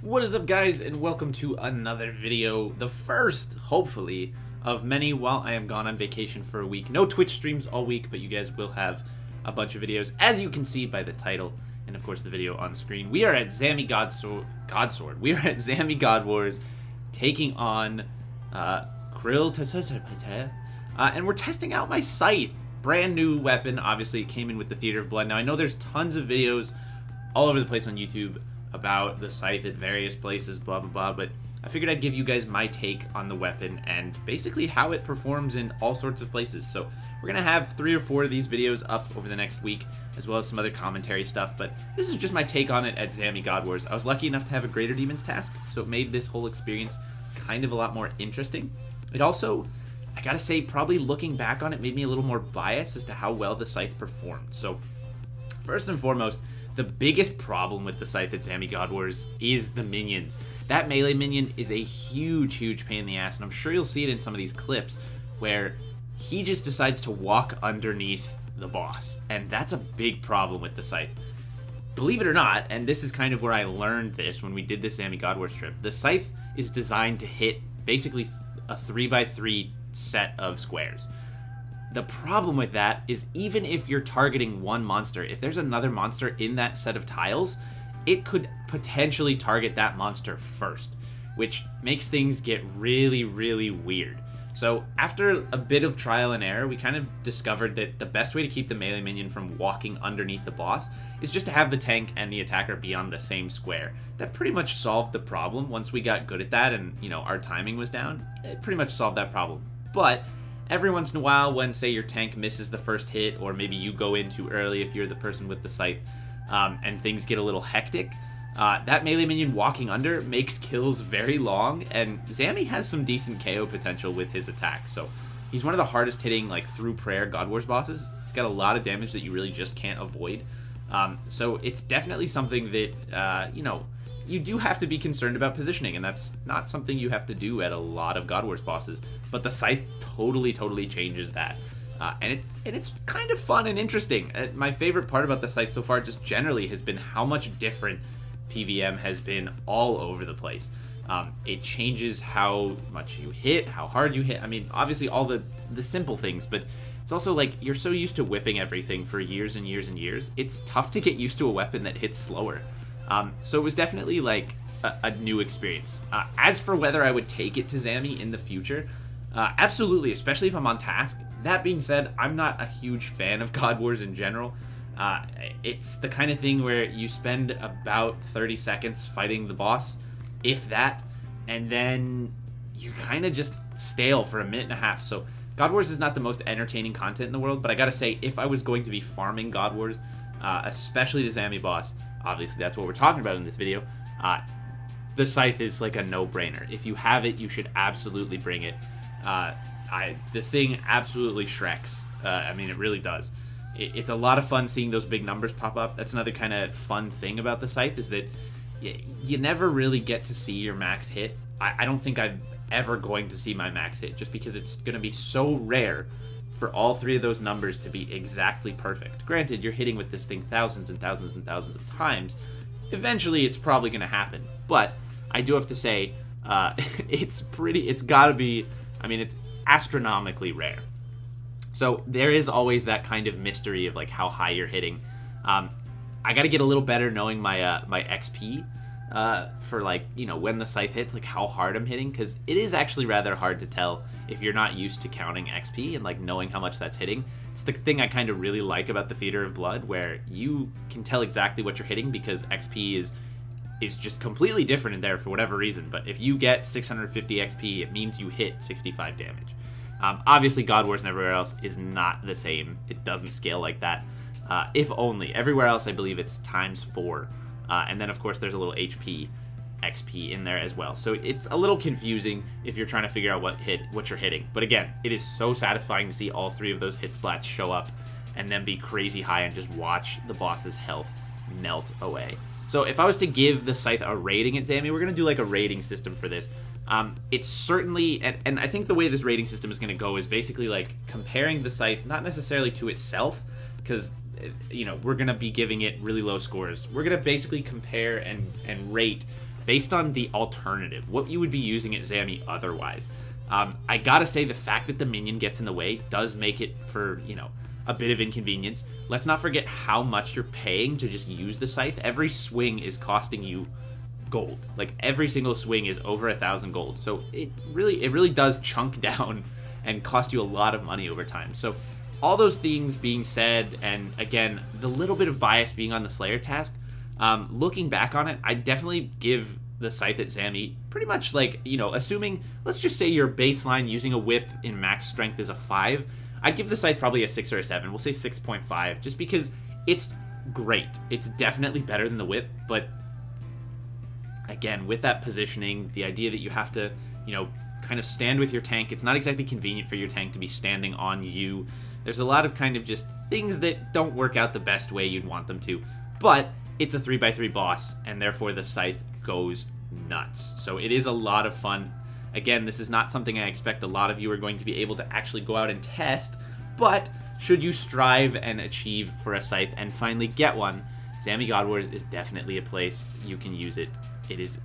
What is up, guys, and welcome to another video, the first, hopefully, of many while I am gone on vacation for a week. No Twitch streams all week, but you guys will have a bunch of videos, as you can see by the title, and of course the video on screen. We are at Zami Godsword. We are at Zami God Wars, taking on Tsutsaroth, and we're testing out my Scythe. Brand new weapon. Obviously, it came in with the Theater of Blood. Now, I know there's tons of videos all over the place on YouTube about the Scythe at various places, blah blah blah, but I figured I'd give you guys my take on the weapon and basically how it performs in all sorts of places. So we're gonna have 3 or 4 of these videos up over the next week, as well as some other commentary stuff, but this is just my take on it at Zami God Wars. I was lucky enough to have a Greater Demons task, so it made this whole experience kind of a lot more interesting. It also, I gotta say, probably looking back on it, made me a little more biased as to how well the Scythe performed. So first and foremost, the biggest problem with the Scythe at Zami God Wars is the minions. That melee minion is a huge pain in the ass, and I'm sure you'll see it in some of these clips where he just decides to walk underneath the boss, and that's a big problem with the Scythe. Believe it or not, and this is kind of where I learned this when we did this Zami God Wars trip, the Scythe is designed to hit basically a 3x3 set of squares. The problem with that is even if you're targeting one monster, if there's another monster in that set of tiles, it could potentially target that monster first, which makes things get really weird. So after a bit of trial and error, we kind of discovered that the best way to keep the melee minion from walking underneath the boss is just to have the tank and the attacker be on the same square. That pretty much solved the problem. Once we got good at that and, you know, our timing was down, it pretty much solved that problem. But every once in a while, when, say, your tank misses the first hit, or maybe you go in too early if you're the person with the Scythe, and things get a little hectic, that melee minion walking under makes kills very long, and Zami has some decent KO potential with his attack. So he's one of the hardest hitting, like, through prayer God Wars bosses. He's got a lot of damage that you really just can't avoid. So it's definitely something that, you know, you do have to be concerned about positioning, and that's not something you have to do at a lot of God Wars bosses, but the Scythe totally changes that. And it's kind of fun and interesting. My favorite part about the Scythe so far just generally has been how much different PVM has been all over the place. It changes how much you hit, how hard you hit. I mean, obviously all the simple things, but it's also like you're so used to whipping everything for years and years and years, it's tough to get used to a weapon that hits slower. So it was definitely like a new experience. As for whether I would take it to Zami in the future, absolutely, especially if I'm on task. That being said, I'm not a huge fan of God Wars in general. It's the kind of thing where you spend about 30 seconds fighting the boss, if that, and then you're kind of just stale for a minute and a half. So God Wars is not the most entertaining content in the world, but I gotta say, if I was going to be farming God Wars, especially the Zami boss, obviously that's what we're talking about in this video, the Scythe is like a no-brainer. If you have it, you should absolutely bring it. The thing absolutely shreks. I mean, it really does. It's a lot of fun seeing those big numbers pop up. That's another kind of fun thing about the Scythe, is that you never really get to see your max hit. I don't think I'm ever going to see my max hit, just because it's going to be so rare for all 3 of those numbers to be exactly perfect. Granted, you're hitting with this thing thousands and thousands and thousands of times. Eventually, it's probably going to happen. But I do have to say, it's gotta be, I mean, it's astronomically rare. So there is always that kind of mystery of like how high you're hitting. I gotta get a little better knowing my my XP for, like, you know, when the Scythe hits, like how hard I'm hitting, because it is actually rather hard to tell if you're not used to counting XP and like knowing how much that's hitting. It's the thing I kind of really like about the Theater of Blood, where you can tell exactly what you're hitting because XP is just completely different in there for whatever reason. But if you get 650 XP, it means you hit 65 damage. Obviously, God Wars and everywhere else is not the same. It doesn't scale like that. If only. Everywhere else, I believe it's ×4. And then, of course, there's a little HP XP in there as well. So it's a little confusing if you're trying to figure out what you're hitting. But again, it is so satisfying to see all 3 of those hit splats show up and then be crazy high and just watch the boss's health melt away. So if I was to give the Scythe a rating at Zami, we're going to do like a rating system for this. It's certainly, and I think the way this rating system is going to go is basically like comparing the Scythe, not necessarily to itself, because you know, we're going to be giving it really low scores. We're going to basically compare and rate based on the alternative, what you would be using at Zami otherwise. I gotta say, the fact that the minion gets in the way does make it for, you know, a bit of inconvenience. Let's not forget how much you're paying to just use the Scythe. Every swing is costing you gold. Like, every single swing is over 1,000 gold. So it really does chunk down and cost you a lot of money over time. So all those things being said, and again, the little bit of bias being on the Slayer task, looking back on it, I definitely give the Scythe at Zami pretty much, like, you know, assuming, let's just say your baseline using a whip in max strength is a 5, I'd give the Scythe probably a 6 or a 7. We'll say 6.5, just because it's great. It's definitely better than the whip, but again, with that positioning, the idea that you have to, you know, kind of stand with your tank, it's not exactly convenient for your tank to be standing on you. There's a lot of kind of just things that don't work out the best way you'd want them to, but it's a 3x3 boss, and therefore the Scythe goes nuts. So it is a lot of fun. Again, this is not something I expect a lot of you are going to be able to actually go out and test, but should you strive and achieve for a Scythe and finally get one, Zami God Wars is definitely a place you can use it. It is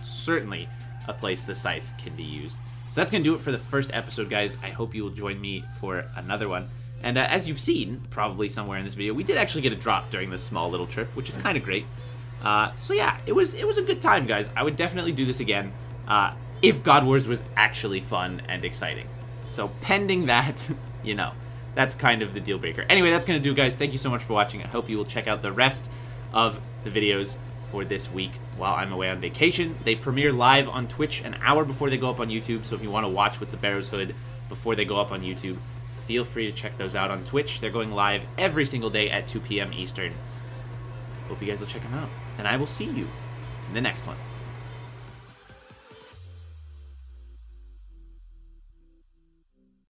certainly a place the Scythe can be used. So that's going to do it for the first episode, guys. I hope you will join me for another one. And as you've seen, probably somewhere in this video, we did actually get a drop during this small little trip, which is kind of great. So yeah, it was a good time, guys. I would definitely do this again if God Wars was actually fun and exciting. So pending that, you know, that's kind of the deal breaker. Anyway, that's going to do it, guys. Thank you so much for watching. I hope you will check out the rest of the videos for this week while I'm away on vacation. They premiere live on Twitch an hour before they go up on YouTube, so if you want to watch with the Barrows hood before they go up on YouTube, feel free to check those out on Twitch. They're going live every single day at 2 p.m. Eastern. Hope you guys will check them out, and I will see you in the next one.